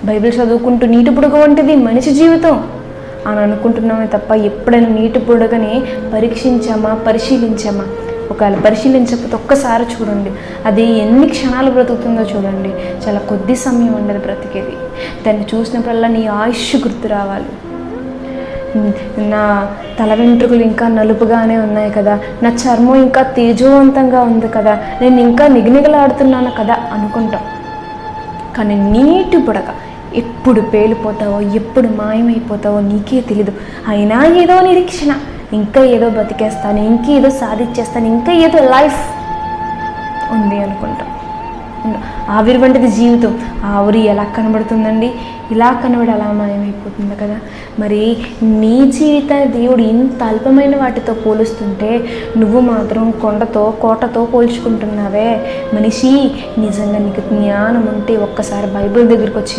Bible చదువుకుంటూ నీటి బుడగ వంటిది మనిషి జీవితం అని అనుకుంటున్నామే తప్ప ఎప్పుడైనా నీటి బుడగని పరిశీలించామా? ఒకవేళ పరిశీలించకపోతే ఒక్కసారి చూడండి, అది ఎన్ని క్షణాలు బ్రతుకుతుందో చూడండి. చాలా కొద్ది సమయం ఉండదు బ్రతికేది. దాన్ని చూసినప్పుడల్లా నీ ఆయుష్ గుర్తు రావాలి. నా తల వెంట్రుకలు ఇంకా నలుపుగానే ఉన్నాయి కదా, నా చర్మం ఇంకా తేజోవంతంగా ఉంది కదా, నేను ఇంకా నిగనిగలాడుతున్నాను కదా అనుకుంటాం. కానీ నీటి బుడగ ఎప్పుడు పేలిపోతావో, ఎప్పుడు మాయమైపోతావో నీకే తెలీదు. అయినా ఏదో నిరీక్షణ, ఇంకా ఏదో బతికేస్తాను, ఇంకేదో సాధించేస్తాను, ఇంకా ఏదో లైఫ్ ఉంది అనుకుంటాం. ఆవిరి వంటిది జీవితం. ఆవిరి ఎలా కనబడుతుందండి? ఇలా కనబడి అలా మాయమైపోతుంది కదా. మరి నీ జీవితాన్ని దేవుడు ఇంత అల్పమైన వాటితో పోలుస్తుంటే నువ్వు మాత్రం కోటతో పోల్చుకుంటున్నావే. మనిషి, నిజంగా నీకు జ్ఞానం ఉంటే ఒక్కసారి బైబిల్ దగ్గరికి వచ్చి